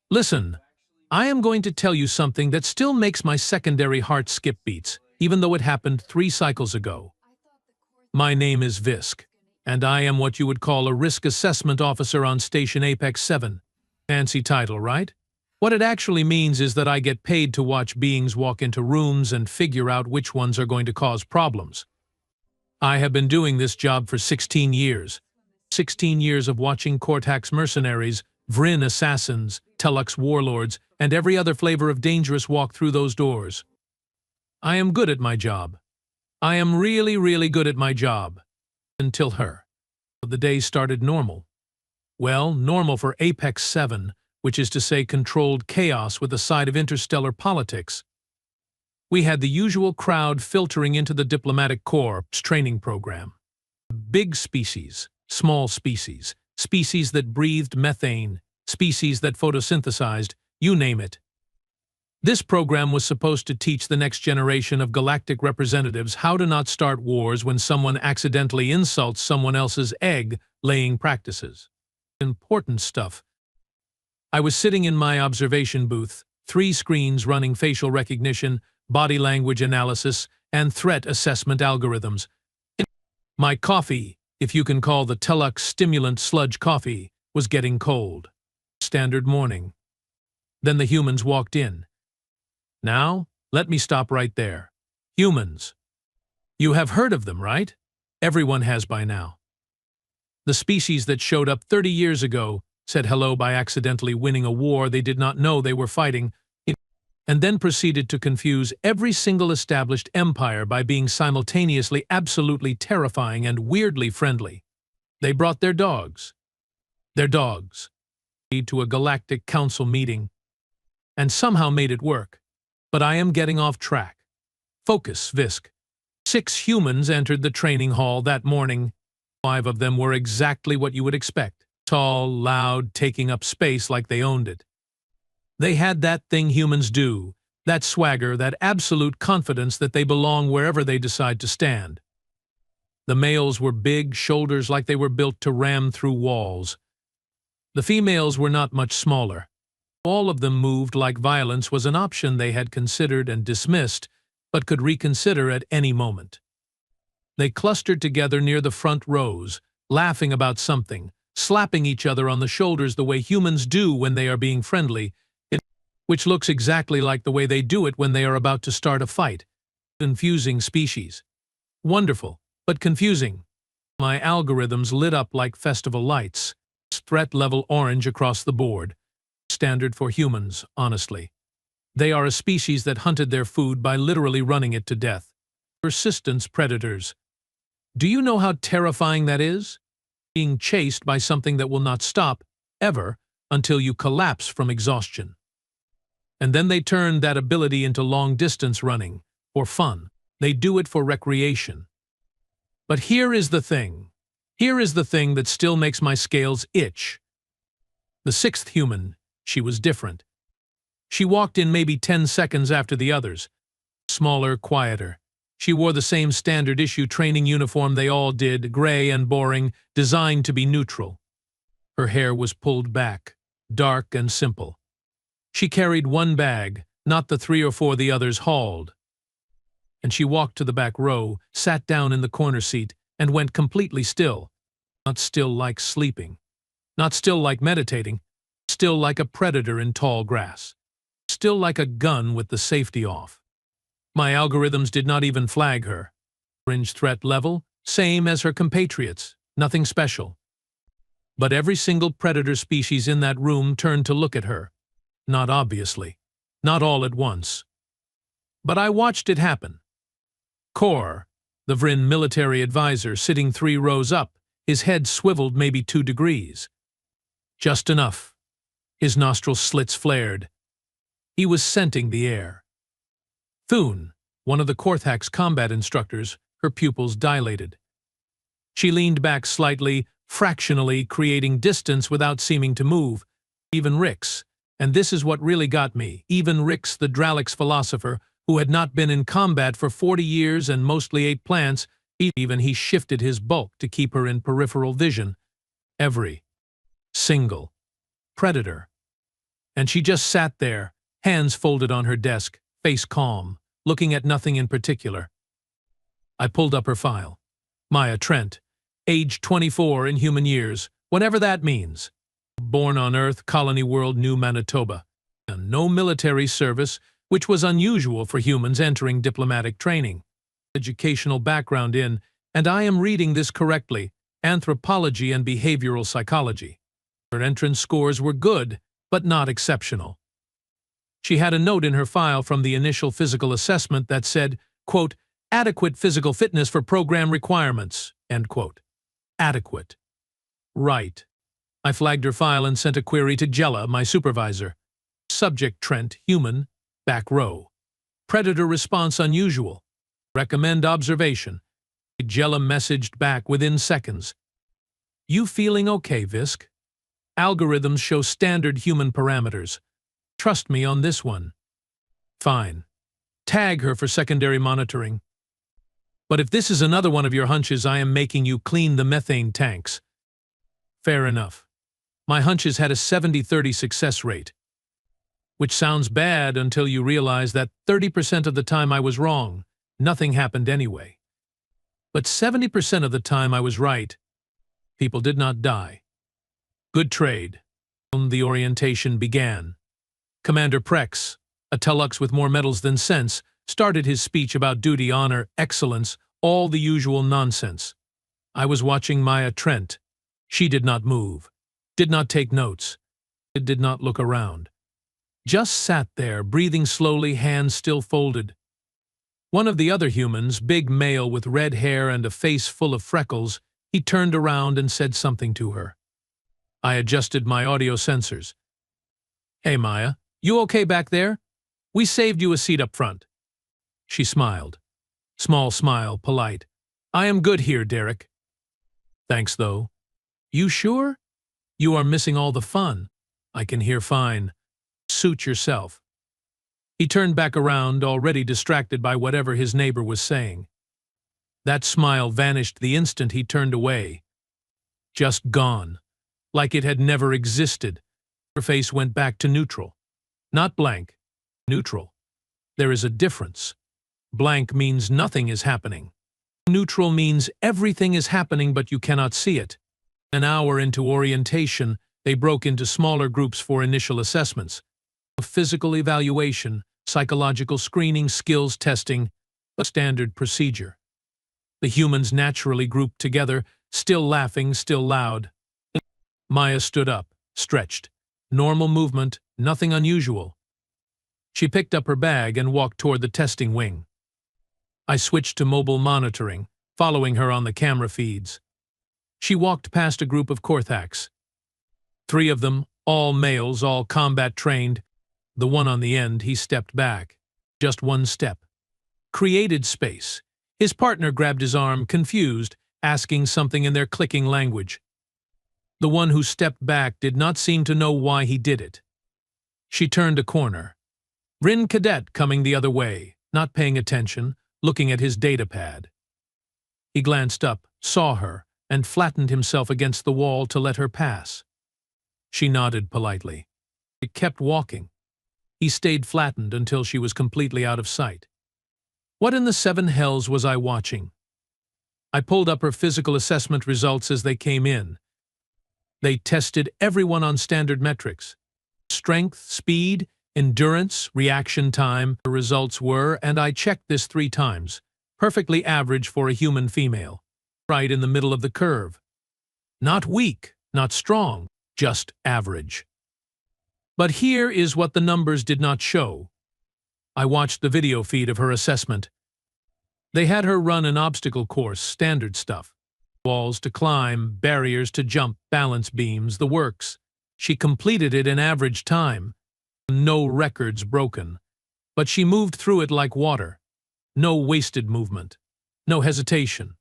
Listen, I am going to tell you something that still makes my secondary heart skip beats, even though it happened 3 cycles ago. My name is Visk, and I am what you would call a risk assessment officer on Station Apex 7. Fancy title, right? What it actually means is that I get paid to watch beings walk into rooms and figure out which ones are going to cause problems. I have been doing this job for 16 years. 16 years of watching Cortax mercenaries, Vryn assassins, Telux warlords, and every other flavor of dangerous walk through those doors. I am good at my job. I am really good at my job. Until her. The day started normal. Well, normal for Apex 7, which is to say controlled chaos with a side of interstellar politics. We had the usual crowd filtering into the Diplomatic Corps training program. Big species, small species, species that breathed methane, species that photosynthesized, you name it. This program was supposed to teach the next generation of galactic representatives how to not start wars when someone accidentally insults someone else's egg-laying practices. Important stuff. I was sitting in my observation booth, 3 screens running facial recognition, body language analysis, and threat assessment algorithms. My coffee, if you can call the Telux stimulant sludge coffee, was getting cold. Standard morning. Then the humans walked in. Now, let me stop right there. Humans. You have heard of them, right? Everyone has by now. The species that showed up 30 years ago said hello by accidentally winning a war they did not know they were fighting, and then proceeded to confuse every single established empire by being simultaneously absolutely terrifying and weirdly friendly. They brought their dogs. Their dogs. To a galactic council meeting. And somehow made it work. But I am getting off track. Focus, Visk. 6 humans entered the training hall that morning. 5 of them were exactly what you would expect. Tall, loud, taking up space like they owned it. They had that thing humans do, that swagger, that absolute confidence that they belong wherever they decide to stand. The males were big, shoulders like they were built to ram through walls. The females were not much smaller. All of them moved like violence was an option they had considered and dismissed, but could reconsider at any moment. They clustered together near the front rows, laughing about something, slapping each other on the shoulders the way humans do when they are being friendly, which looks exactly like the way they do it when they are about to start a fight. Confusing species. Wonderful, but confusing. My algorithms lit up like festival lights. Threat level orange across the board. Standard for humans, honestly. They are a species that hunted their food by literally running it to death. Persistence predators. Do you know how terrifying that is? Being chased by something that will not stop, ever, until you collapse from exhaustion. And then they turn that ability into long-distance running, for fun. They do it for recreation. But here is the thing. Here is the thing that still makes my scales itch. The 6th human, she was different. She walked in maybe 10 seconds after the others. Smaller, quieter. She wore the same standard issue training uniform they all did, gray and boring, designed to be neutral. Her hair was pulled back, dark and simple. She carried 1 bag, not the 3 or 4 the others hauled. And she walked to the back row, sat down in the corner seat, and went completely still. Not still like sleeping. Not still like meditating. Still like a predator in tall grass. Still like a gun with the safety off. My algorithms did not even flag her. Fringe threat level, same as her compatriots, nothing special. But every single predator species in that room turned to look at her. Not obviously. Not all at once. But I watched it happen. Kor, the Vryn military advisor, sitting 3 rows up, his head swiveled maybe 2 degrees. Just enough. His nostril slits flared. He was scenting the air. Thune, one of the Cortax combat instructors, her pupils dilated. She leaned back slightly, fractionally creating distance without seeming to move. Even Rix, and this is what really got me, even Rix, the Dralix philosopher, who had not been in combat for 40 years and mostly ate plants, even he shifted his bulk to keep her in peripheral vision. Every single predator. and she just sat there, hands folded on her desk, face calm, looking at nothing in particular. I pulled up her file. Maya Trent, age 24 in human years, whatever that means. Born on Earth, Colony World, New Manitoba. And no military service, which was unusual for humans entering diplomatic training. Educational background in, and I am reading this correctly, anthropology and behavioral psychology. Her entrance scores were good, but not exceptional. She had a note in her file from the initial physical assessment that said, quote, adequate physical fitness for program requirements, end quote. Adequate. Right. I flagged her file and sent a query to Jella, my supervisor. Subject Trent, human, back row. Predator response unusual. Recommend observation. Jella messaged back within seconds. You feeling okay, Visk? Algorithms show standard human parameters. Trust me on this one. Fine. Tag her for secondary monitoring. But if this is another one of your hunches, I am making you clean the methane tanks. Fair enough. My hunches had a 70-30 success rate. Which sounds bad until you realize that 30% of the time I was wrong. Nothing happened anyway. But 70% of the time I was right. People did not die. Good trade. The orientation began. Commander Prex, a Telux with more medals than sense, started his speech about duty, honor, excellence, all the usual nonsense. I was watching Maya Trent. She did not move, did not take notes, did not look around. Just sat there, breathing slowly, hands still folded. One of the other humans, big male with red hair and a face full of freckles, he turned around and said something to her. I adjusted my audio sensors. Hey Maya, you okay back there? We saved you a seat up front. She smiled. Small smile, polite. I am good here, Derek. Thanks, though. You sure? You are missing all the fun. I can hear fine. Suit yourself. He turned back around, already distracted by whatever his neighbor was saying. That smile vanished the instant he turned away. Just gone. Like it had never existed. Her face went back to neutral. Not blank. Neutral. There is a difference. Blank means nothing is happening. Neutral means everything is happening but you cannot see it. An hour into orientation, they broke into smaller groups for initial assessments. Physical evaluation, psychological screening, skills testing, a standard procedure. The humans naturally grouped together, still laughing, still loud. Maya stood up, stretched. Normal movement, nothing unusual. She picked up her bag and walked toward the testing wing. I switched to mobile monitoring, following her on the camera feeds. She walked past a group of Korthaks. 3 of them, all males, all combat trained. The one on the end, he stepped back. Just one step. Created space. His partner grabbed his arm, confused, asking something in their clicking language. The one who stepped back did not seem to know why he did it. She turned a corner. Rin Cadet coming the other way, not paying attention, looking at his datapad. He glanced up, saw her, and flattened himself against the wall to let her pass. She nodded politely. He kept walking. He stayed flattened until she was completely out of sight. What in the 7 hells was I watching? I pulled up her physical assessment results as they came in. They tested everyone on standard metrics. Strength, speed, endurance, reaction time. The results were, and I checked this 3 times, perfectly average for a human female. Right in the middle of the curve. Not weak, not strong, just average. But here is what the numbers did not show. I watched the video feed of her assessment. They had her run an obstacle course, standard stuff. Walls to climb, barriers to jump, balance beams, the works. She completed it in average time. No records broken. But she moved through it like water. No wasted movement. No hesitation.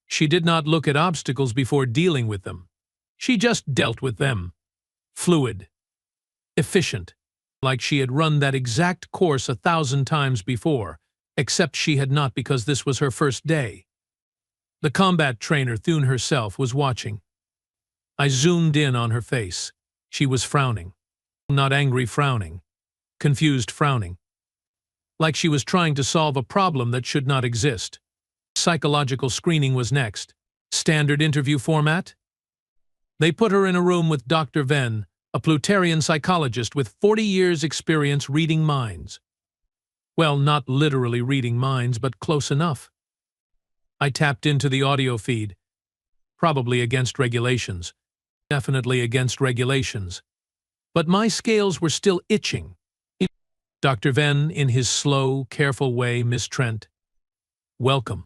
She did not look at obstacles before dealing with them. She just dealt with them. Fluid. Efficient. Like she had run that exact course 1,000 times before, except she had not because this was her first day. The combat trainer, Thune herself, was watching. I zoomed in on her face. She was frowning. Not angry frowning, confused frowning, like she was trying to solve a problem that should not exist. Psychological screening was next. Standard interview format? They put her in a room with Dr. Venn, a Plutarian psychologist with 40 years' experience reading minds. Well, not literally reading minds, but close enough. I tapped into the audio feed. Probably against regulations. Definitely against regulations. But my scales were still itching. Dr. Venn, in his slow, careful way, Miss Trent. Welcome.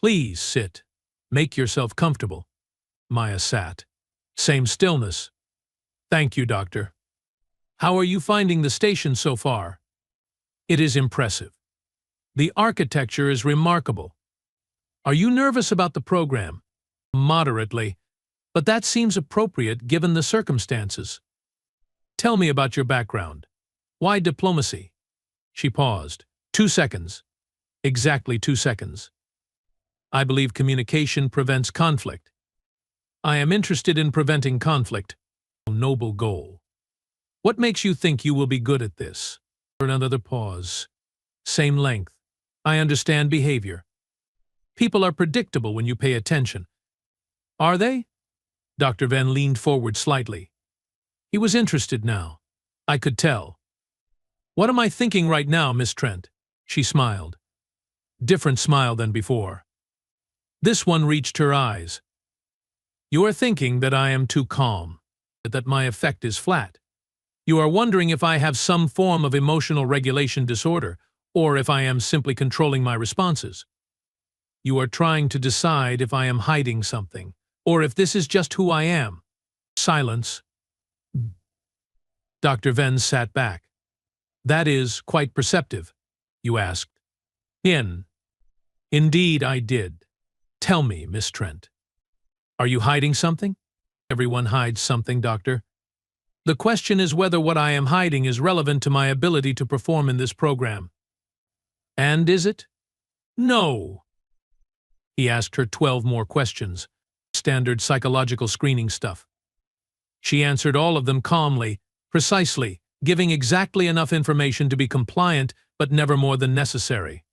Please sit. Make yourself comfortable. Maya sat. Same stillness. Thank you, Doctor. How are you finding the station so far? It is impressive. The architecture is remarkable. Are you nervous about the program? Moderately, but that seems appropriate given the circumstances. Tell me about your background. Why diplomacy? She paused. 2 seconds. Exactly 2 seconds. I believe communication prevents conflict. I am interested in preventing conflict. Noble goal. What makes you think you will be good at this? Another pause. Same length. I understand behavior. People are predictable when you pay attention. Are they? Dr. Venn leaned forward slightly. He was interested now. I could tell. What am I thinking right now, Miss Trent? She smiled. Different smile than before. This one reached her eyes. You are thinking that I am too calm, that my effect is flat. You are wondering if I have some form of emotional regulation disorder, or if I am simply controlling my responses. You are trying to decide if I am hiding something, or if this is just who I am. Silence. Dr. Venn sat back. That is quite perceptive, you asked. Indeed I did. Tell me, Miss Trent. Are you hiding something? Everyone hides something, Doctor. The question is whether what I am hiding is relevant to my ability to perform in this program. And is it? No. He asked her 12 more questions. Standard psychological screening stuff. She answered all of them calmly, precisely, giving exactly enough information to be compliant, but never more than necessary.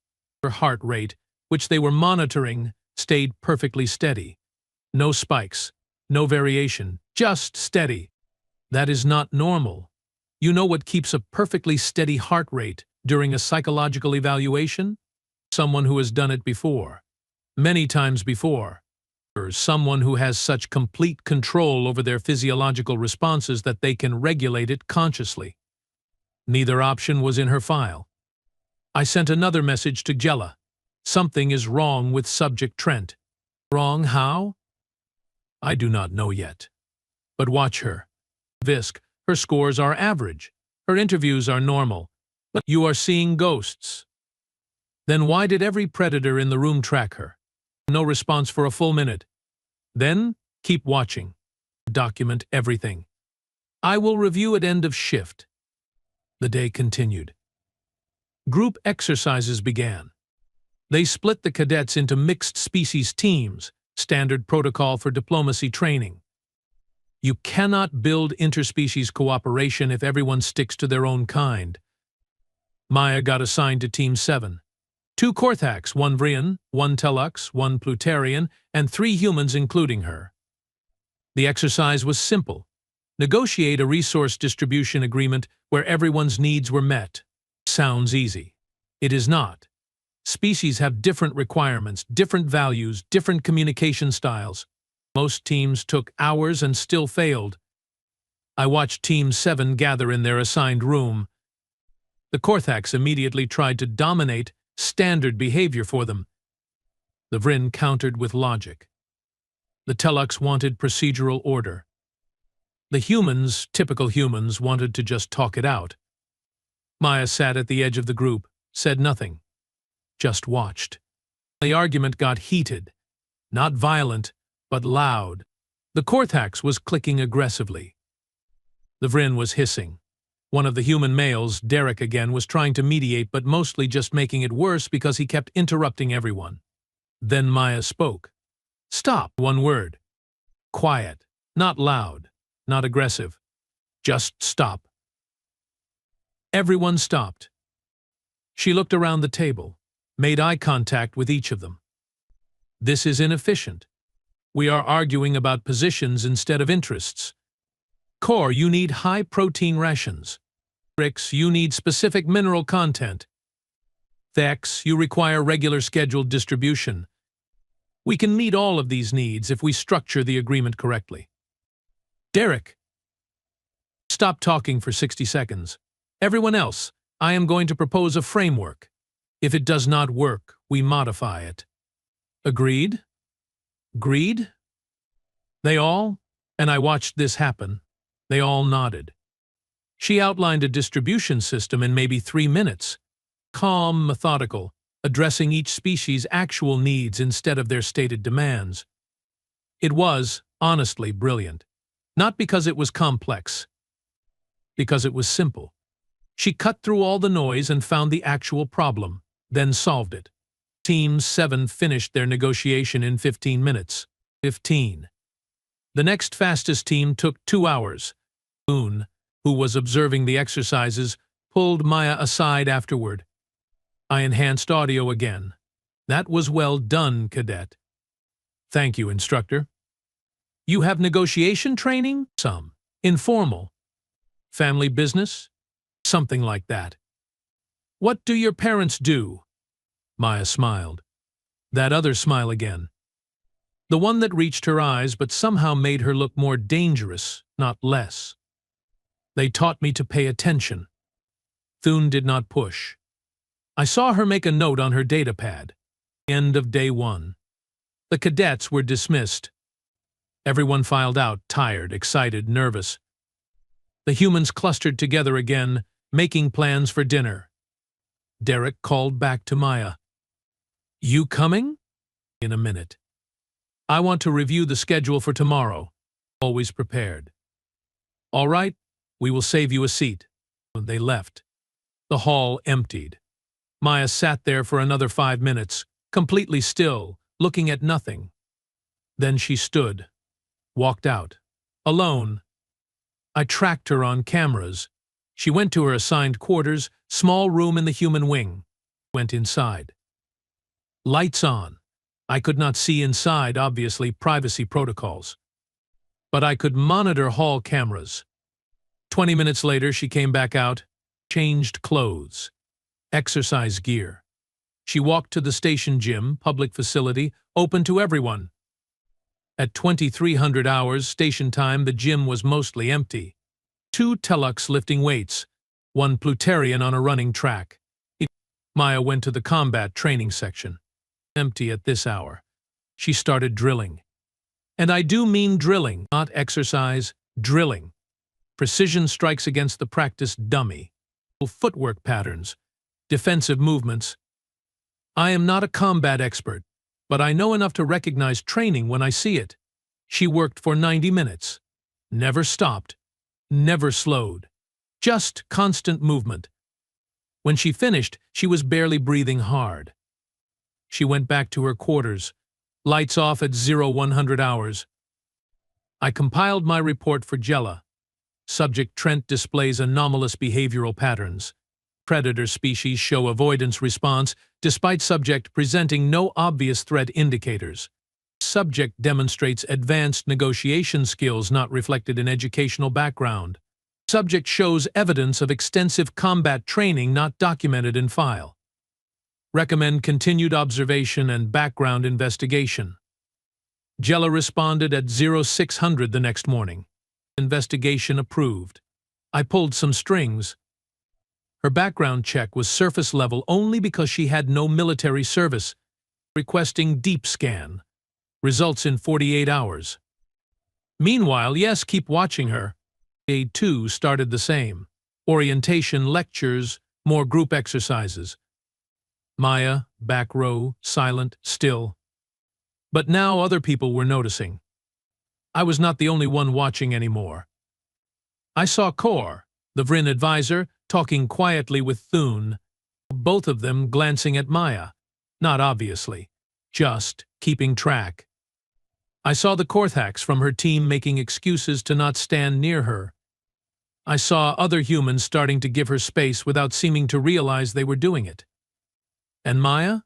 Her heart rate, which they were monitoring, stayed perfectly steady. No spikes, no variation, just steady. That is not normal. You know what keeps a perfectly steady heart rate during a psychological evaluation? Someone who has done it before. Many times before. Or someone who has such complete control over their physiological responses that they can regulate it consciously. Neither option was in her file. I sent another message to Jella. Something is wrong with subject Trent. Wrong how? I do not know yet. But watch her. Visk, her scores are average. Her interviews are normal. But you are seeing ghosts. Then why did every predator in the room track her? No response for a full minute. Then, keep watching. Document everything. I will review at end of shift. The day continued. Group exercises began. They split the cadets into mixed species teams, standard protocol for diplomacy training. You cannot build interspecies cooperation if everyone sticks to their own kind. Maya got assigned to Team 7. 2 Korthaks, 1 Vrian, 1 Telux, 1 Plutarian, and 3 humans including her. The exercise was simple. Negotiate a resource distribution agreement where everyone's needs were met. Sounds easy. It is not. Species have different requirements, different values, different communication styles. Most teams took hours and still failed. I watched Team 7 gather in their assigned room. The Korthaks immediately tried to dominate standard behavior for them. The Vrin countered with logic. The Telux wanted procedural order. The humans, typical humans, wanted to just talk it out. Maya sat at the edge of the group, said nothing, just watched. The argument got heated, not violent, but loud. The Korthaks was clicking aggressively. The Vrin was hissing. One of the human males, Derek again, was trying to mediate but mostly just making it worse because he kept interrupting everyone. Then Maya spoke. Stop, 1 word. Quiet, not loud, not aggressive. Just stop. Everyone stopped. She looked around the table, made eye contact with each of them. This is inefficient. We are arguing about positions instead of interests. Core, you need high-protein rations. Rix, you need specific mineral content. Thex, you require regular scheduled distribution. We can meet all of these needs if we structure the agreement correctly. Derek, stop talking for 60 seconds. Everyone else, I am going to propose a framework. If it does not work, we modify it. Agreed? Agreed? They all, and I watched this happen, they all nodded. She outlined a distribution system in maybe 3 minutes. Calm, methodical, addressing each species' actual needs instead of their stated demands. It was, honestly, brilliant. Not because it was complex, because it was simple. She cut through all the noise and found the actual problem, then solved it. Team 7 finished their negotiation in 15 minutes. 15. The next fastest team took 2 hours. Boone, who was observing the exercises, pulled Maya aside afterward. I enhanced audio again. That was well done, cadet. Thank you, instructor. You have negotiation training? Some. Informal. Family business? Something like that. What do your parents do? Maya smiled. That other smile again. The one that reached her eyes but somehow made her look more dangerous, not less. They taught me to pay attention. Thune did not push. I saw her make a note on her datapad. End of day 1. The cadets were dismissed. Everyone filed out, tired, excited, nervous. The humans clustered together again, making plans for dinner. Derek called back to Maya. You coming? In a minute. I want to review the schedule for tomorrow. Always prepared. All right, we will save you a seat. They left. The hall emptied. Maya sat there for another 5 minutes, completely still, looking at nothing. Then she stood, walked out, alone. I tracked her on cameras. She went to her assigned quarters, small room in the human wing. Went inside. Lights on. I could not see inside, obviously, privacy protocols. But I could monitor hall cameras. 20 minutes later, she came back out, changed clothes, exercise gear. She walked to the station gym, public facility, open to everyone. At 2300 hours station time, the gym was mostly empty. 2 Telux lifting weights, 1 Plutarian on a running track. Maya went to the combat training section. Empty at this hour. She started drilling. And I do mean drilling, not exercise, drilling. Precision strikes against the practiced dummy. Footwork patterns, defensive movements. I am not a combat expert, but I know enough to recognize training when I see it. She worked for 90 minutes. Never stopped. Never slowed. Just constant movement. When she finished, she was barely breathing hard. She went back to her quarters. Lights off at 0100 hours. I compiled my report for Jella. Subject Trent displays anomalous behavioral patterns. Predator species show avoidance response despite subject presenting no obvious threat indicators. Subject demonstrates advanced negotiation skills not reflected in educational background. Subject shows evidence of extensive combat training not documented in file. Recommend continued observation and background investigation. Jella responded at 0600 the next morning. Investigation approved. I pulled some strings. Her background check was surface level only because she had no military service. Requesting deep scan. Results in 48 hours. Meanwhile, yes, keep watching her. Day 2 started the same. Orientation, lectures, more group exercises. Maya, back row, silent, still. But now other people were noticing. I was not the only one watching anymore. I saw Kor, the Vryn advisor, talking quietly with Thune, both of them glancing at Maya, not obviously, just keeping track. I saw the Korthax from her team making excuses to not stand near her. I saw other humans starting to give her space without seeming to realize they were doing it. And Maya?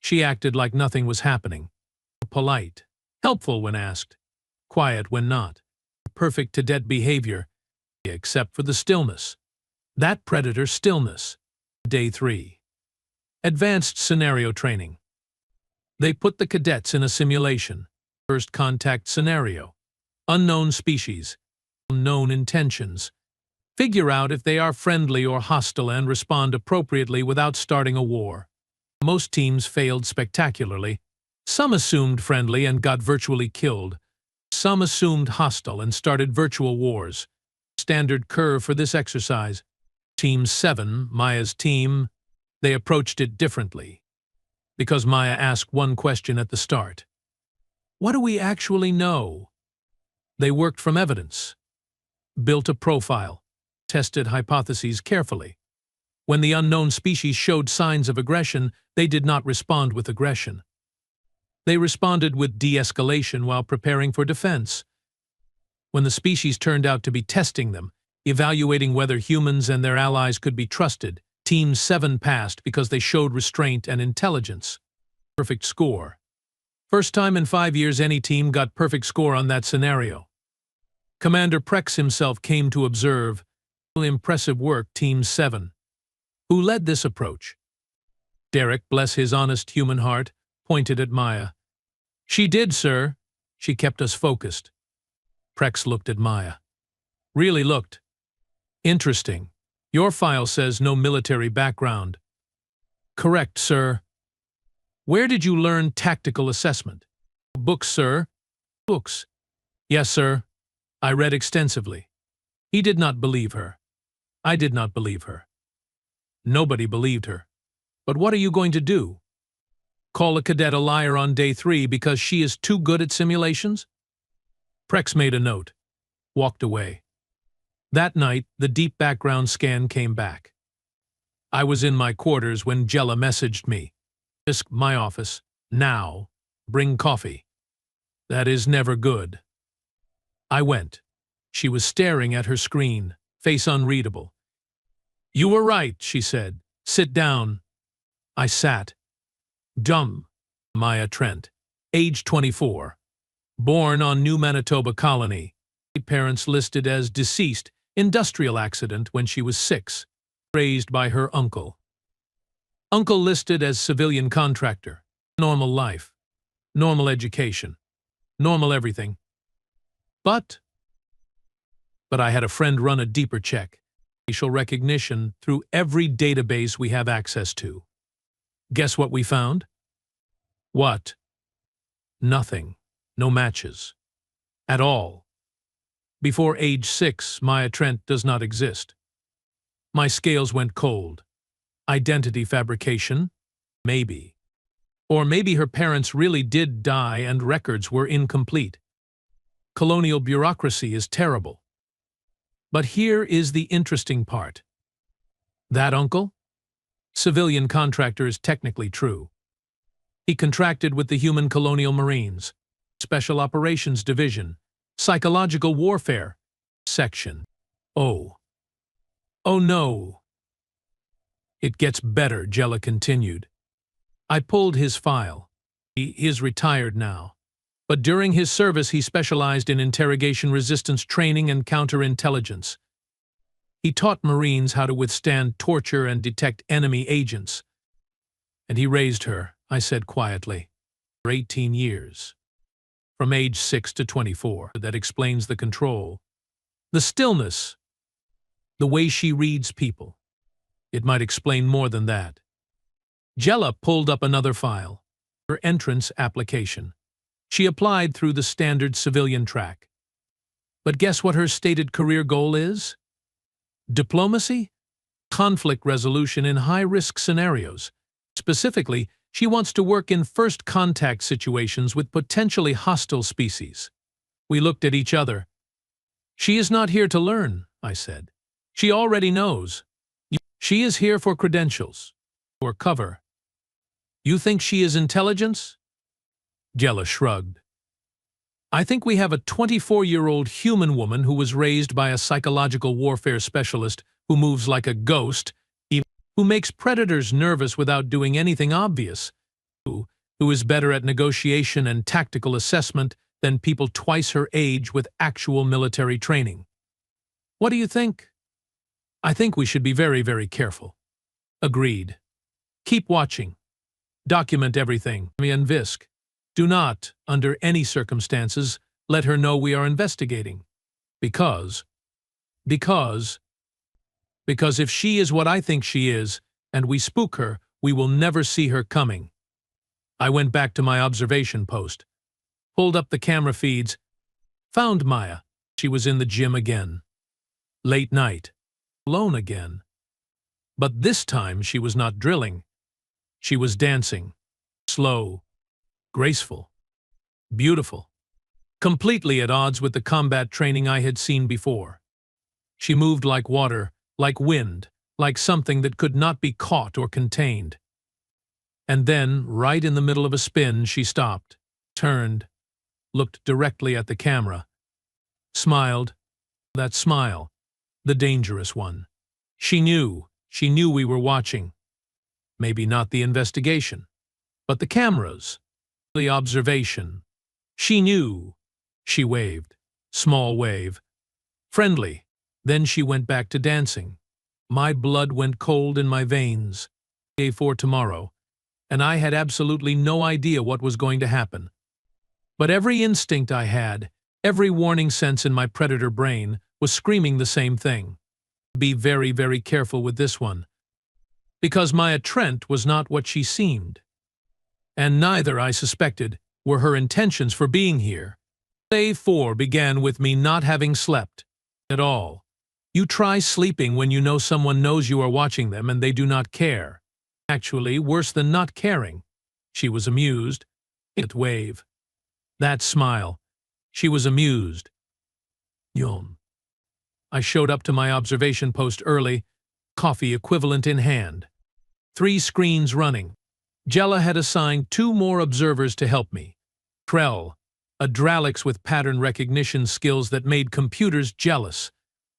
She acted like nothing was happening. Polite, helpful when asked, quiet when not. Perfect cadet behavior, except for the stillness. That predator stillness. Day 3. Advanced scenario training. They put the cadets in a simulation. First contact scenario. Unknown species. Unknown intentions. Figure out if they are friendly or hostile and respond appropriately without starting a war. Most teams failed spectacularly. Some assumed friendly and got virtually killed. Some assumed hostile and started virtual wars. Standard curve for this exercise. Team 7, Maya's team, they approached it differently. Because Maya asked one question at the start. What do we actually know? They worked from evidence. Built a profile. Tested hypotheses carefully. When the unknown species showed signs of aggression, they did not respond with aggression. They responded with de-escalation while preparing for defense. When the species turned out to be testing them, evaluating whether humans and their allies could be trusted, Team 7 passed because they showed restraint and intelligence. Perfect score. First time in 5 years any team got perfect score on that scenario. Commander Prex himself came to observe. Impressive work, Team 7. Who led this approach? Derek, bless his honest human heart, pointed at Maya. She did, sir. She kept us focused. Prex looked at Maya. Really looked. Interesting. Your file says no military background. Correct, sir. Where did you learn tactical assessment? Books, sir. Books. Yes, sir. I read extensively. He did not believe her. I did not believe her. Nobody believed her. But what are you going to do? Call a cadet a liar on day 3 because she is too good at simulations? Prex made a note. Walked away. That night, the deep background scan came back. I was in my quarters when Jella messaged me. My office. Now. Bring coffee. That is never good. I went. She was staring at her screen, face unreadable. You were right, she said. Sit down. I sat. Dumb. Maya Trent. Age 24. Born on New Manitoba Colony. Parents listed as deceased, industrial accident when she was 6. Raised by her uncle. Uncle listed as civilian contractor. Normal life. Normal education. Normal everything. But I had a friend run a deeper check. Facial recognition through every database we have access to. Guess what we found? What? Nothing. No matches. At all. Before age 6, Maya Trent does not exist. My scales went cold. Identity fabrication? Maybe. Or maybe her parents really did die and records were incomplete. Colonial bureaucracy is terrible. But here is the interesting part. That uncle? Civilian contractor is technically true. He contracted with the Human Colonial Marines, Special Operations Division, Psychological Warfare Section. Oh. Oh no. It gets better, Jella continued. I pulled his file. He is retired now. But during his service he specialized in interrogation resistance training and counterintelligence. He taught Marines how to withstand torture and detect enemy agents. And he raised her, I said quietly, for 18 years. From age 6 to 24. That explains the control. The stillness. The way she reads people. It might explain more than that. Jella pulled up another file. Her entrance application. She applied through the standard civilian track. But guess what her stated career goal is? Diplomacy? Conflict resolution in high-risk scenarios. Specifically, she wants to work in first contact situations with potentially hostile species. We looked at each other. She is not here to learn, I said. She already knows. She is here for credentials. For cover. You think she is intelligence? Jella shrugged. I think we have a 24-year-old human woman who was raised by a psychological warfare specialist who moves like a ghost, who makes predators nervous without doing anything obvious, who is better at negotiation and tactical assessment than people twice her age with actual military training. What do you think? I think we should be very, very careful. Agreed. Keep watching. Document everything. Me and Visk. Do not, under any circumstances, let her know we are investigating. Because if she is what I think she is, and we spook her, we will never see her coming. I went back to my observation post, pulled up the camera feeds, found Maya. She was in the gym again. Late night. Alone again. But this time she was not drilling. She was dancing. Slow. Graceful. Beautiful. Completely at odds with the combat training I had seen before. She moved like water, like wind, like something that could not be caught or contained. And then, right in the middle of a spin, she stopped, turned, looked directly at the camera, smiled. That smile, the dangerous one. She knew we were watching. Maybe not the investigation, but the cameras, the observation. She knew. She waved. Small wave. Friendly. Then she went back to dancing. My blood went cold in my veins. Day for tomorrow, and I had absolutely no idea what was going to happen. But every instinct I had, every warning sense in my predator brain, was screaming the same thing. Be very, very careful with this one. Because Maya Trent was not what she seemed. And neither, I suspected, were her intentions for being here. Day 4 began with me not having slept at all. You try sleeping when you know someone knows you are watching them and they do not care. Actually, worse than not caring. She was amused. That wave. That smile. She was amused. Yawn. I showed up to my observation post early, coffee equivalent in hand. 3 screens running. Jella had assigned 2 more observers to help me. Krell, a Dralix with pattern recognition skills that made computers jealous.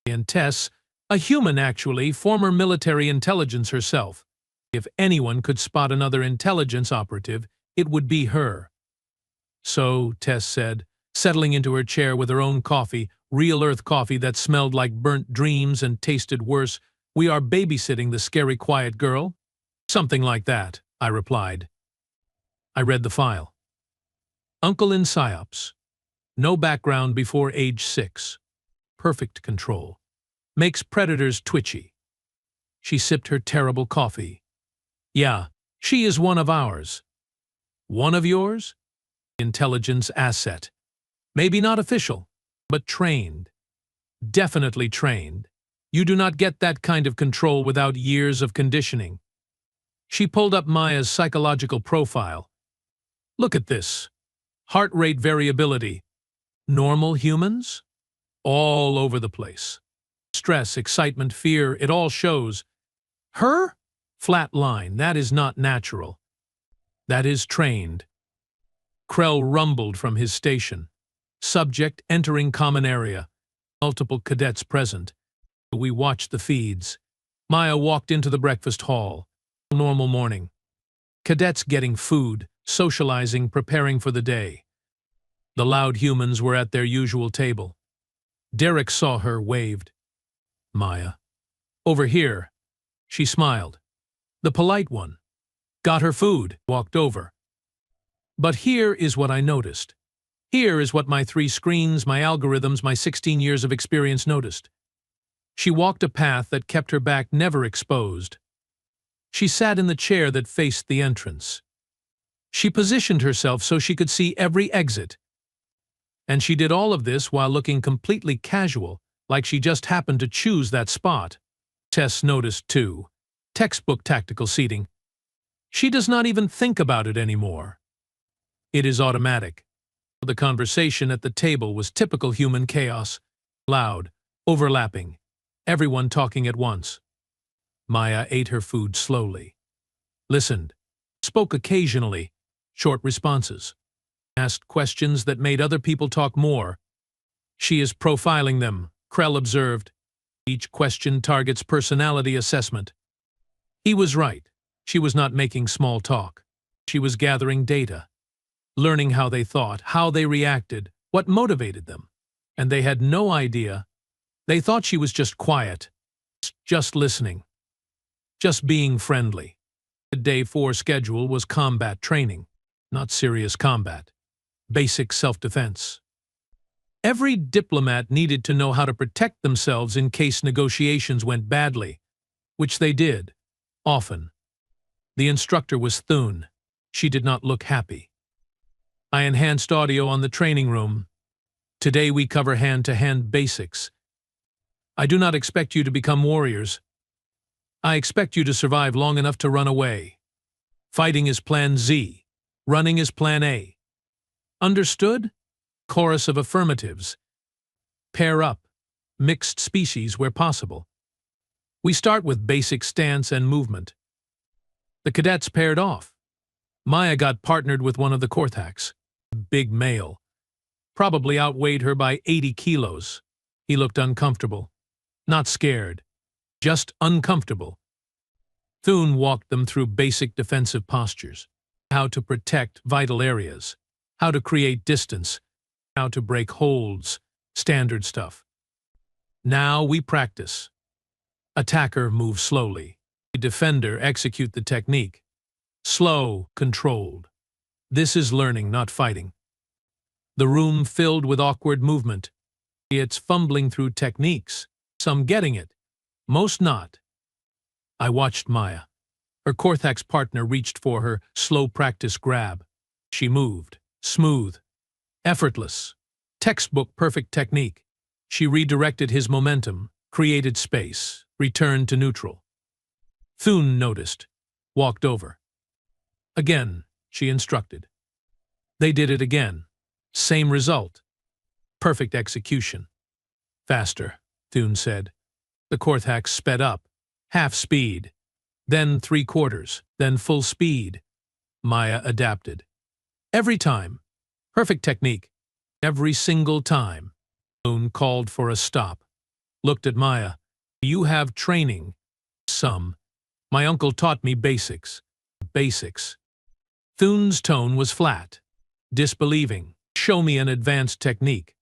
And Tess, a human actually, former military intelligence herself. If anyone could spot another intelligence operative, it would be her. So, Tess said, settling into her chair with her own coffee, real earth coffee that smelled like burnt dreams and tasted worse, we are babysitting the scary quiet girl? Something like that, I replied. I read the file. Uncle in PsyOps. No background before age 6. Perfect control. Makes predators twitchy. She sipped her terrible coffee. Yeah, she is one of ours. One of yours? Intelligence asset. Maybe not official, but trained. Definitely trained. You do not get that kind of control without years of conditioning. She pulled up Maya's psychological profile. Look at this. Heart rate variability. Normal humans? All over the place. Stress, excitement, fear, it all shows. Her? Flat line, that is not natural. That is trained. Krell rumbled from his station. Subject entering common area. Multiple cadets present. We watched the feeds. Maya walked into the breakfast hall. Normal morning. Cadets getting food, socializing, preparing for the day. The loud humans were at their usual table. Derek saw her, waved. Maya. Over here. She smiled. The polite one. Got her food, walked over. But here is what I noticed. Here is what my 3 screens, my algorithms, my 16 years of experience noticed. She walked a path that kept her back never exposed. She sat in the chair that faced the entrance. She positioned herself so she could see every exit. And she did all of this while looking completely casual, like she just happened to choose that spot. Tess noticed too. Textbook tactical seating. She does not even think about it anymore. It is automatic. The conversation at the table was typical human chaos. Loud, overlapping, everyone talking at once. Maya ate her food slowly. Listened. Spoke occasionally. Short responses. Asked questions that made other people talk more. She is profiling them, Krell observed. Each question targets personality assessment. He was right. She was not making small talk. She was gathering data, learning how they thought, how they reacted, what motivated them. And they had no idea. They thought she was just quiet, just listening, just being friendly. The Day 4 schedule was combat training, not serious combat, basic self-defense. Every diplomat needed to know how to protect themselves in case negotiations went badly, which they did, often. The instructor was Thune. She did not look happy. I enhanced audio on the training room. Today we cover hand-to-hand basics. I do not expect you to become warriors. I expect you to survive long enough to run away. Fighting is Plan Z. Running is Plan A. Understood? Chorus of affirmatives. Pair up. Mixed species where possible. We start with basic stance and movement. The cadets paired off. Maya got partnered with one of the Korthaks. Big male. Probably outweighed her by 80 kilos. He looked uncomfortable. Not scared. Just uncomfortable. Thune walked them through basic defensive postures. How to protect vital areas. How to create distance. How to break holds. Standard stuff. Now we practice. Attacker move slowly. Defender execute the technique. Slow, controlled. This is learning, not fighting. The room filled with awkward movement. It's fumbling through techniques. Some getting it. Most not. I watched Maya. Her Korthak's partner reached for her, slow practice grab. She moved. Smooth. Effortless. Textbook perfect technique. She redirected his momentum, created space, returned to neutral. Thune noticed. Walked over. Again, she instructed. They did it again. Same result. Perfect execution. Faster, Thune said. The Korthak sped up. Half speed. Then 3/4. Then full speed. Maya adapted. Every time. Perfect technique. Every single time. Thune called for a stop. Looked at Maya. You have training. Some. My uncle taught me basics. Basics. Thune's tone was flat. Disbelieving. Show me an advanced technique.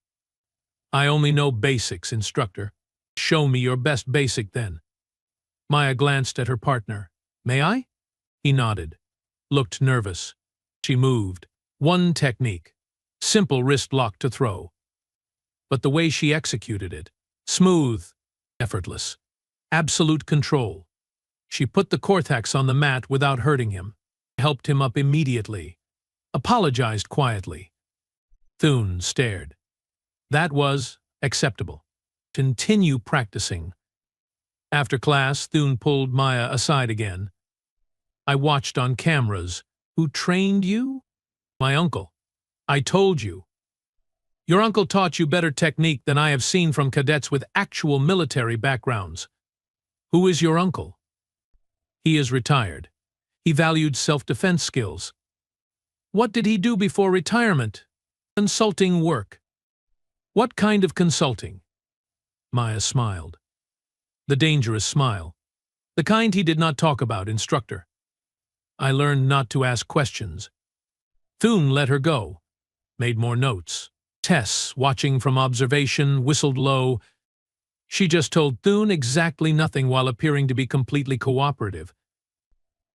I only know basics, instructor. Show me your best basic then. Maya glanced at her partner. May I? He nodded. Looked nervous. She moved. One technique. Simple wrist lock to throw. But the way she executed it. Smooth. Effortless. Absolute control. She put the Korthaks on the mat without hurting him. Helped him up immediately. Apologized quietly. Thune stared. That was acceptable. Continue practicing. After class, Thune pulled Maya aside again. I watched on cameras. Who trained you? My uncle. I told you. Your uncle taught you better technique than I have seen from cadets with actual military backgrounds. Who is your uncle? He is retired. He valued self-defense skills. What did he do before retirement? Consulting work. What kind of consulting? Maya smiled. The dangerous smile. The kind he did not talk about, instructor. I learned not to ask questions. Thune let her go. Made more notes. Tess, watching from observation, whistled low. She just told Thune exactly nothing while appearing to be completely cooperative.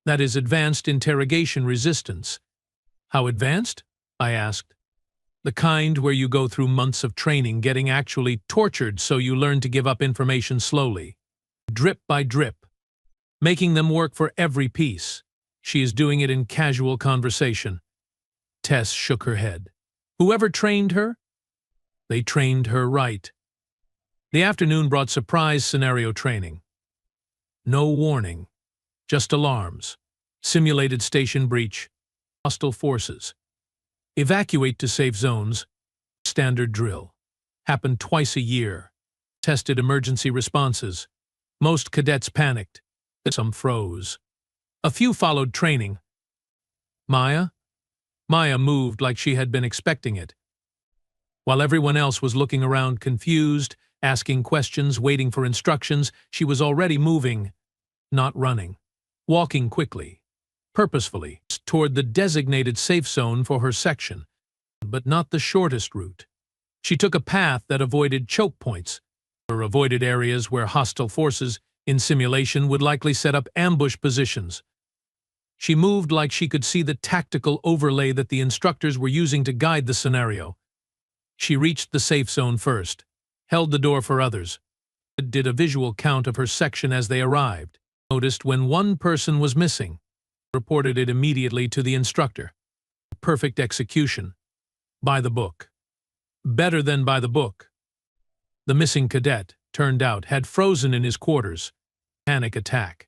That is advanced interrogation resistance. How advanced? I asked. The kind where you go through months of training getting actually tortured so you learn to give up information slowly. Drip by drip. Making them work for every piece. She is doing it in casual conversation. Tess shook her head. Whoever trained her? They trained her right. The afternoon brought surprise scenario training. No warning. Just alarms. Simulated station breach. Hostile forces. Evacuate to safe zones. Standard drill. Happened twice a year. Tested emergency responses. Most cadets panicked. Some froze. A few followed training. Maya? Maya moved like she had been expecting it. While everyone else was looking around confused, asking questions, waiting for instructions, she was already moving, not running, walking quickly, purposefully, toward the designated safe zone for her section, but not the shortest route. She took a path that avoided choke points, or avoided areas where hostile forces in simulation would likely set up ambush positions. She moved like she could see the tactical overlay that the instructors were using to guide the scenario. She reached the safe zone first, held the door for others, did a visual count of her section as they arrived, noticed when one person was missing, reported it immediately to the instructor. Perfect execution. By the book. Better than by the book. The missing cadet, turned out, had frozen in his quarters. Panic attack.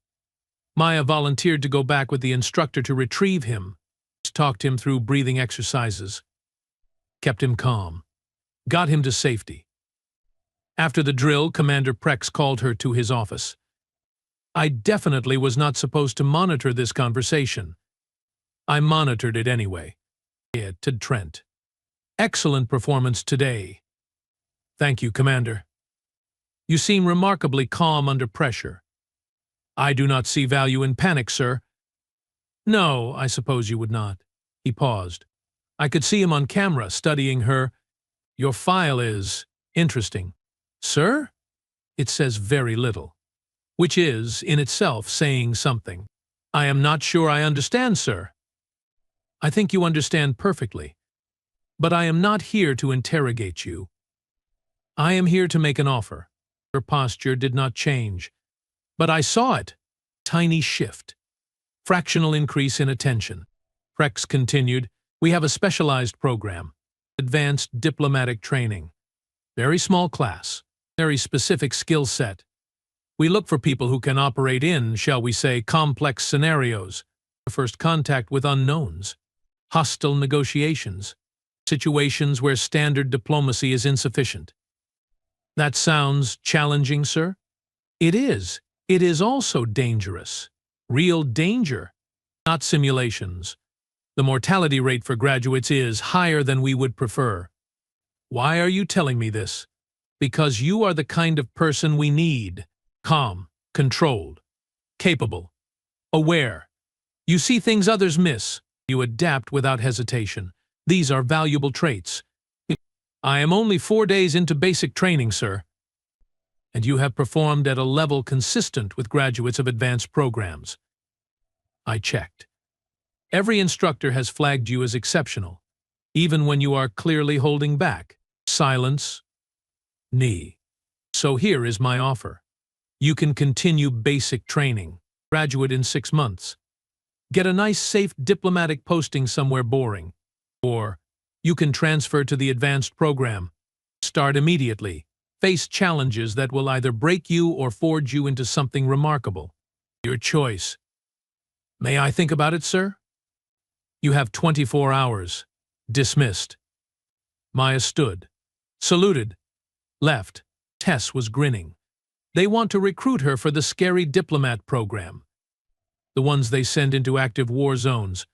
Maya volunteered to go back with the instructor to retrieve him, talked him through breathing exercises, kept him calm, got him to safety. After the drill, Commander Prex called her to his office. I definitely was not supposed to monitor this conversation. I monitored it anyway. To Trent. Excellent performance today. Thank you, Commander. You seem remarkably calm under pressure. I do not see value in panic, sir. No, I suppose you would not. He paused. I could see him on camera studying her. Your file is interesting. Sir? It says very little, which is, in itself, saying something. I am not sure I understand, sir. I think you understand perfectly. But I am not here to interrogate you. I am here to make an offer. Her posture did not change. But I saw it. Tiny shift. Fractional increase in attention. Prex continued, we have a specialized program. Advanced diplomatic training. Very small class. Very specific skill set. We look for people who can operate in, shall we say, complex scenarios. First contact with unknowns. Hostile negotiations. Situations where standard diplomacy is insufficient. That sounds challenging, sir? It is. It is also dangerous. Real danger, not simulations. The mortality rate for graduates is higher than we would prefer. Why are you telling me this? Because you are the kind of person we need. Calm, controlled, capable, aware. You see things others miss. You adapt without hesitation. These are valuable traits. I am only 4 days into basic training, sir. And you have performed at a level consistent with graduates of advanced programs. I checked. Every instructor has flagged you as exceptional, even when you are clearly holding back. Silence. Knee. So here is my offer. You can continue basic training, graduate in 6 months. Get a nice, safe diplomatic posting somewhere boring. Or you can transfer to the advanced program. Start immediately. Face challenges that will either break you or forge you into something remarkable. Your choice. May I think about it, sir? You have 24 hours. Dismissed. Maya stood, saluted, left. Tess was grinning. They want to recruit her for the scary diplomat program. The ones they send into active war zones.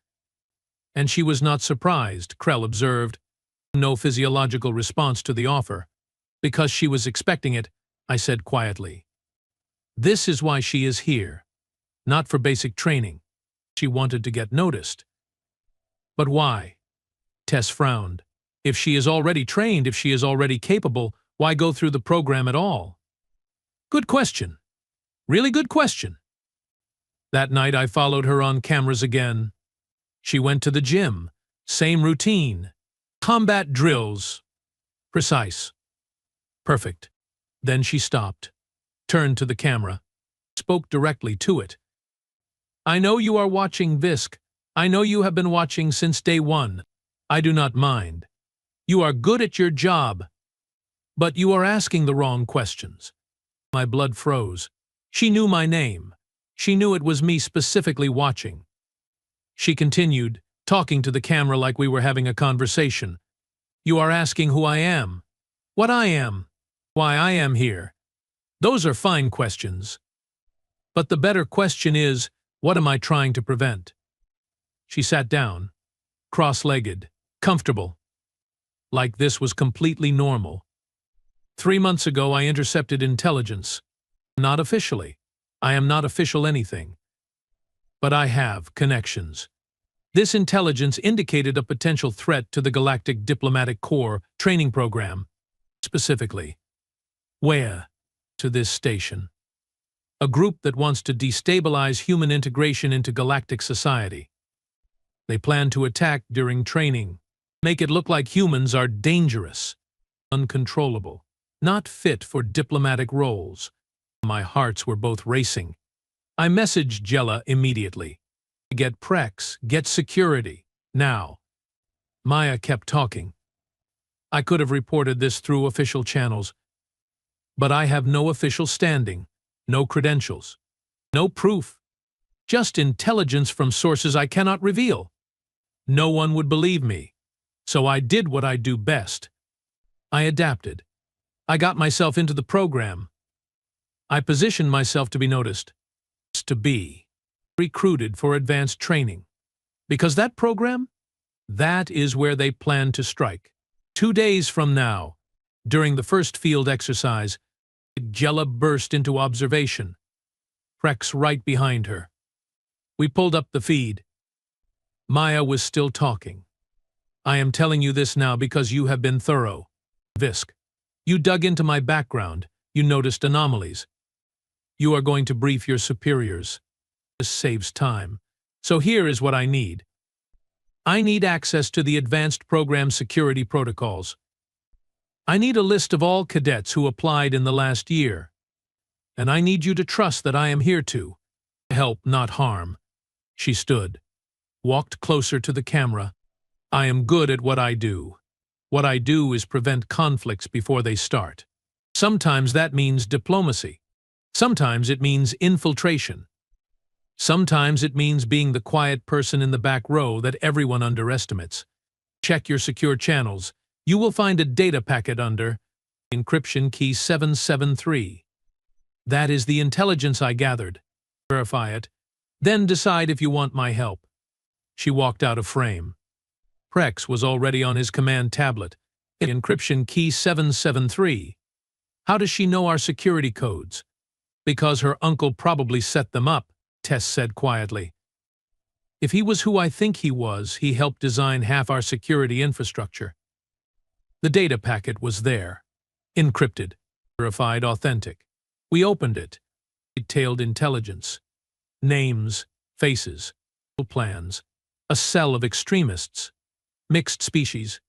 And she was not surprised, Krell observed. No physiological response to the offer. Because she was expecting it, I said quietly. This is why she is here. Not for basic training. She wanted to get noticed. But why? Tess frowned. If she is already trained, if she is already capable, why go through the program at all? Good question. Really good question. That night I followed her on cameras again. She went to the gym. Same routine. Combat drills. Precise. Perfect. Then she stopped, turned to the camera, spoke directly to it. I know you are watching Visk. I know you have been watching since day one. I do not mind. You are good at your job. But you are asking the wrong questions. My blood froze. She knew my name. She knew it was me specifically watching. She continued, talking to the camera like we were having a conversation. You are asking who I am, what I am, why I am here. Those are fine questions. But the better question is, what am I trying to prevent? She sat down, cross-legged, comfortable. Like this was completely normal. 3 months ago I intercepted intelligence. Not officially. I am not official anything. But I have connections. This intelligence indicated a potential threat to the Galactic Diplomatic Corps training program. Specifically, where? To this station. A group that wants to destabilize human integration into galactic society. They plan to attack during training, make it look like humans are dangerous, uncontrollable, not fit for diplomatic roles. My hearts were both racing. I messaged Jella immediately. Get Prex, get security, now. Maya kept talking. I could have reported this through official channels, but I have no official standing, no credentials, no proof, just intelligence from sources I cannot reveal. No one would believe me, so I did what I do best. I adapted. I got myself into the program. I positioned myself to be noticed, to be recruited for advanced training. Because that program, that is where they plan to strike. 2 days from now, during the first field exercise, Jella burst into observation. Prex right behind her. We pulled up the feed. Maya was still talking. I am telling you this now because you have been thorough. Visk. You dug into my background. You noticed anomalies. You are going to brief your superiors. This saves time. So here is what I need. I need access to the advanced program security protocols. I need a list of all cadets who applied in the last year. And I need you to trust that I am here to help, not harm. She stood, walked closer to the camera. I am good at what I do. What I do is prevent conflicts before they start. Sometimes that means diplomacy. Sometimes it means infiltration. Sometimes it means being the quiet person in the back row that everyone underestimates. Check your secure channels. You will find a data packet under encryption key 773. That is the intelligence I gathered. Verify it. Then decide if you want my help. She walked out of frame. Prex was already on his command tablet. Encryption key 773. How does she know our security codes? Because her uncle probably set them up, Tess said quietly. If he was who I think he was, he helped design half our security infrastructure. The data packet was there. Encrypted, verified, authentic. We opened it. Detailed intelligence. Names, faces, plans. A cell of extremists. Mixed species.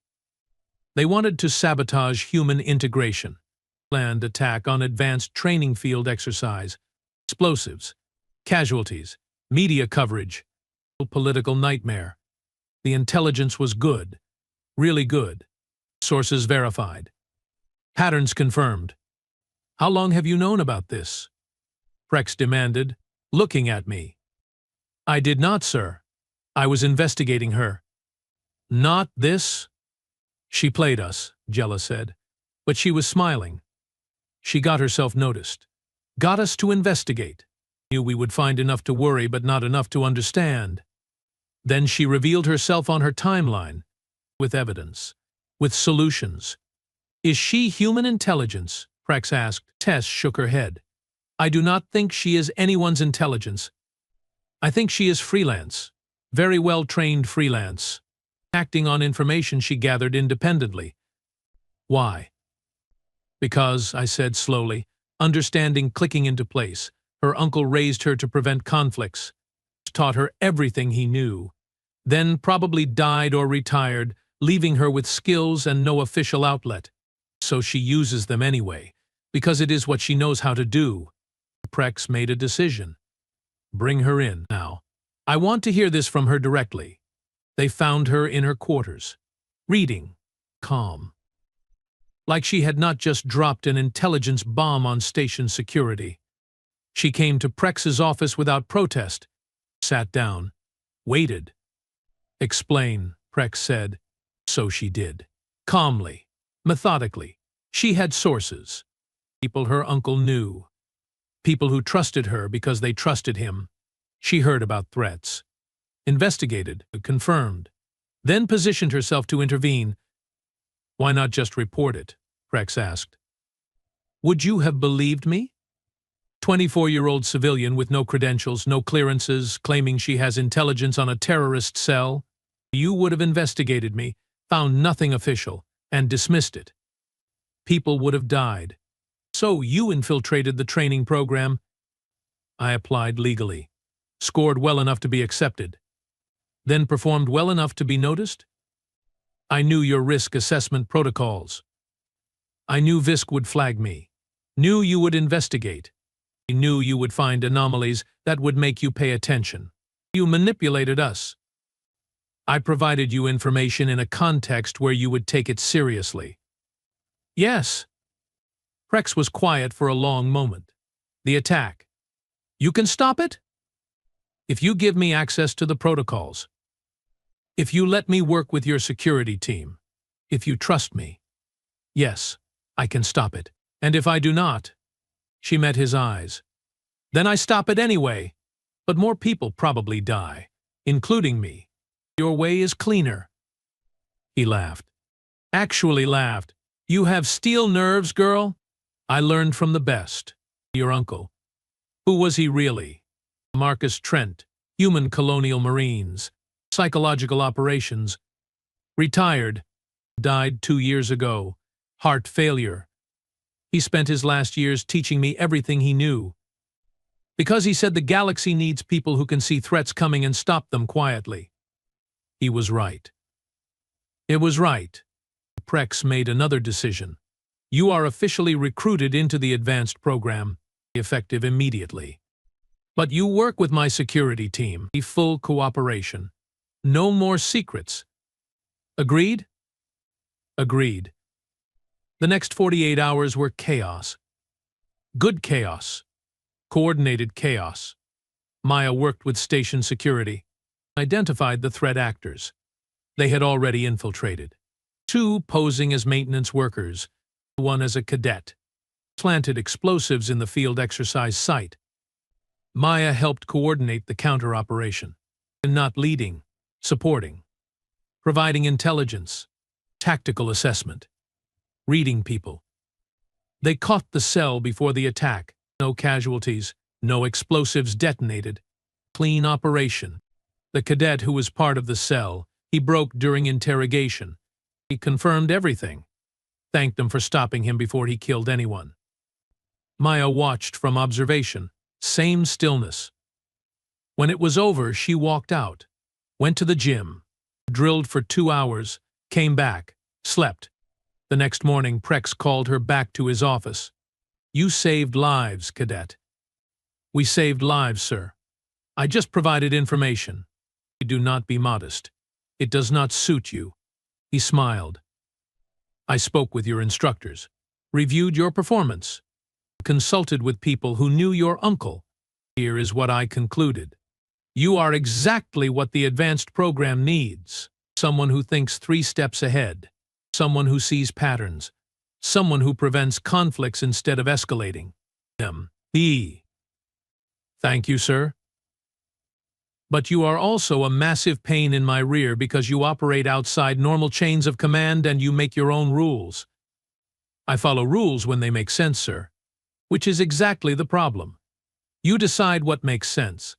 They wanted to sabotage human integration. Planned attack on advanced training field exercise. Explosives. Casualties. Media coverage. Political nightmare. The intelligence was good. Really good. Sources verified. Patterns confirmed. How long have you known about this? Prex demanded, looking at me. I did not, sir. I was investigating her. Not this? She played us, Jella said, but she was smiling. She got herself noticed. Got us to investigate. Knew we would find enough to worry but not enough to understand. Then she revealed herself on her timeline, with evidence, with solutions. Is she human intelligence? Prex asked. Tess shook her head. I do not think she is anyone's intelligence. I think she is freelance, very well-trained freelance, acting on information she gathered independently. Why? Because, I said slowly, understanding clicking into place, her uncle raised her to prevent conflicts, taught her everything he knew, then probably died or retired, leaving her with skills and no official outlet. So she uses them anyway, because it is what she knows how to do. Prex made a decision. Bring her in now. I want to hear this from her directly. They found her in her quarters, reading, calm. Like she had not just dropped an intelligence bomb on station security. She came to Prex's office without protest, sat down, waited. Explain, Prex said. So she did. Calmly, methodically. She had sources. People her uncle knew. People who trusted her because they trusted him. She heard about threats. Investigated, confirmed. then positioned herself to intervene. "Why not just report it?" Prex asked. "Would you have believed me? 24-year-old civilian with no credentials, no clearances, claiming she has intelligence on a terrorist cell? You would have investigated me, found nothing official, and dismissed it. People would have died. So you infiltrated the training program." I applied legally, scored well enough to be accepted, then performed well enough to be noticed. I knew your risk assessment protocols. I knew VISC would flag me, knew you would investigate. I knew you would find anomalies that would make you pay attention. You manipulated us. I provided you information in a context where you would take it seriously. Yes. Prex was quiet for a long moment. The attack. You can stop it? If you give me access to the protocols. If you let me work with your security team. If you trust me. Yes, I can stop it. And if I do not, she met his eyes. Then I stop it anyway. But more people probably die, including me. Your way is cleaner. He laughed. Actually laughed. You have steel nerves, girl? I learned from the best. Your uncle. Who was he really? Marcus Trent, human colonial marines, psychological operations. Retired. Died 2 years ago. Heart failure. He spent his last years teaching me everything he knew. Because he said the galaxy needs people who can see threats coming and stop them quietly. He was right. It was right. Prex made another decision. You are officially recruited into the advanced program, effective immediately. But you work with my security team, full cooperation. No more secrets. Agreed? Agreed. The next 48 hours were chaos. Good chaos. Coordinated chaos. Maya worked with station security, identified the threat actors. They had already infiltrated. 2 posing as maintenance workers, 1 as a cadet. Planted explosives in the field exercise site. Maya helped coordinate the counter-operation, and not leading, supporting, providing intelligence, tactical assessment, reading people. They caught the cell before the attack. No casualties, no explosives detonated. Clean operation. The cadet who was part of the cell, he broke during interrogation. He confirmed everything. Thanked them for stopping him before he killed anyone. Maya watched from observation. Same stillness. When it was over, she walked out, went to the gym, drilled for 2 hours, came back, slept. The next morning, Prex called her back to his office. You saved lives, cadet. We saved lives, sir. I just provided information. Do not be modest. It does not suit you. He smiled. I spoke with your instructors, reviewed your performance, consulted with people who knew your uncle. Here is what I concluded. You are exactly what the advanced program needs. Someone who thinks 3 steps ahead. Someone who sees patterns. Someone who prevents conflicts instead of escalating them. Thank you, sir. But you are also a massive pain in my rear because you operate outside normal chains of command and you make your own rules. I follow rules when they make sense, sir, which is exactly the problem. You decide what makes sense.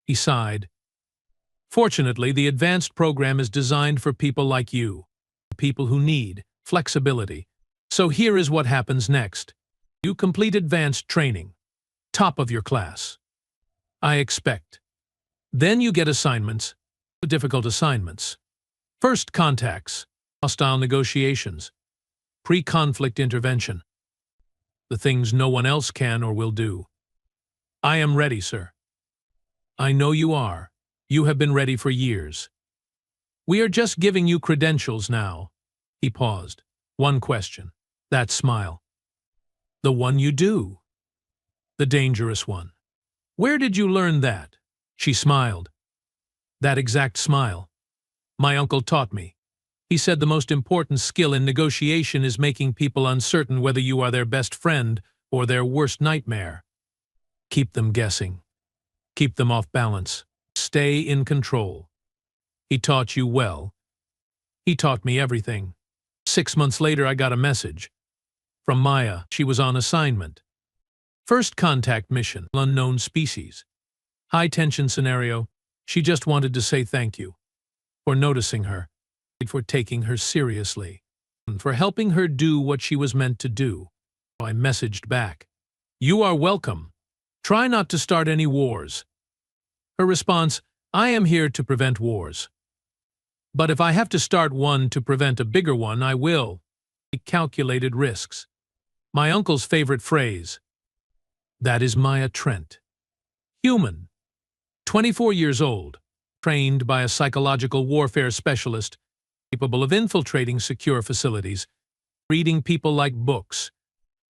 He sighed. Fortunately, the advanced program is designed for people like you, people who need flexibility. So here is what happens next. You complete advanced training, top of your class. I expect. Then you get assignments, difficult assignments. First contacts, hostile negotiations, pre-conflict intervention. The things no one else can or will do. I am ready, sir. I know you are. You have been ready for years. We are just giving you credentials now. He paused. One question. That smile. The one you do. The dangerous one. Where did you learn that? She smiled. That exact smile. My uncle taught me. He said the most important skill in negotiation is making people uncertain whether you are their best friend or their worst nightmare. Keep them guessing. Keep them off balance. Stay in control. He taught you well. He taught me everything. 6 months later, I got a message from Maya. She was on assignment. First contact mission, unknown species. High-tension scenario. She just wanted to say thank you for noticing her, for taking her seriously, and for helping her do what she was meant to do. I messaged back, "You are welcome. Try not to start any wars." Her response, "I am here to prevent wars. But if I have to start one to prevent a bigger one, I will." Calculated risks. My uncle's favorite phrase. That is Maya Trent. Human. 24 years old. Trained by a psychological warfare specialist, capable of infiltrating secure facilities, reading people like books,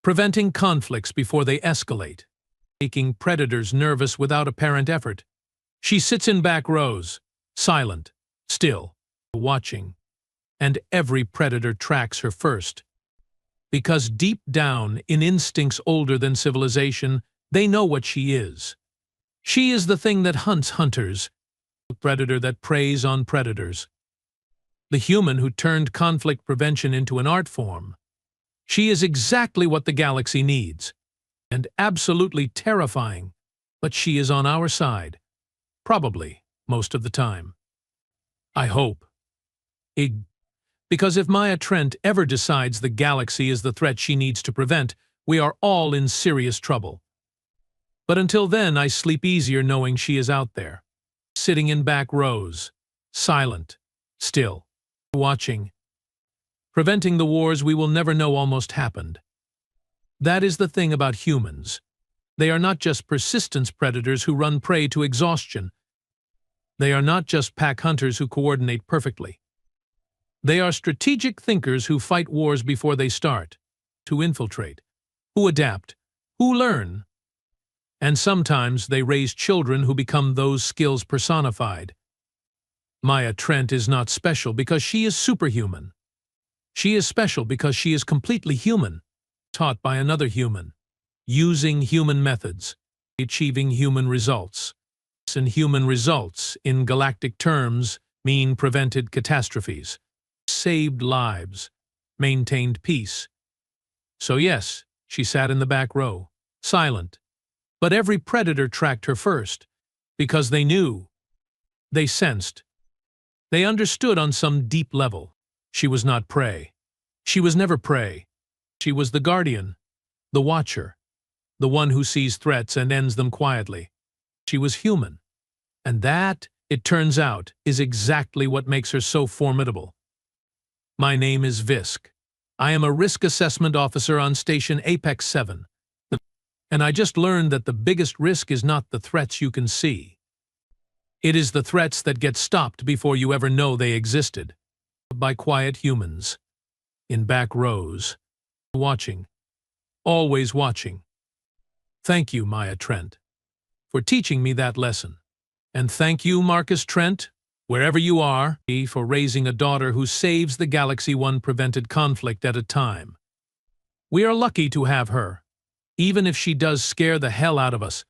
preventing conflicts before they escalate, making predators nervous without apparent effort. She sits in back rows, silent, still, watching, and every predator tracks her first. Because deep down, in instincts older than civilization, they know what she is. She is the thing that hunts hunters, the predator that preys on predators, the human who turned conflict prevention into an art form. She is exactly what the galaxy needs, and absolutely terrifying, but she is on our side, probably most of the time. I hope. Because if Maya Trent ever decides the galaxy is the threat she needs to prevent, we are all in serious trouble. But until then, I sleep easier knowing she is out there, sitting in back rows, silent, still, watching, preventing the wars we will never know almost happened. That is the thing about humans. They are not just persistence predators who run prey to exhaustion. They are not just pack hunters who coordinate perfectly. They are strategic thinkers who fight wars before they start, to infiltrate, who adapt, who learn. And sometimes they raise children who become those skills personified. Maya Trent is not special because she is superhuman. She is special because she is completely human, taught by another human, using human methods, achieving human results. And human results, in galactic terms, mean prevented catastrophes, saved lives, maintained peace. So yes, she sat in the back row, silent. But every predator tracked her first, because they knew, they sensed, they understood on some deep level. She was not prey. She was never prey. She was the guardian, the watcher, the one who sees threats and ends them quietly. She was human. And that, it turns out, is exactly what makes her so formidable. My name is Visk. I am a risk assessment officer on Station Apex 7. And I just learned that the biggest risk is not the threats you can see. It is the threats that get stopped before you ever know they existed. By quiet humans. In back rows. Watching. Always watching. Thank you, Maya Trent, for teaching me that lesson. And thank you, Marcus Trent, wherever you are, for raising a daughter who saves the galaxy one prevented conflict at a time. We are lucky to have her. Even if she does scare the hell out of us,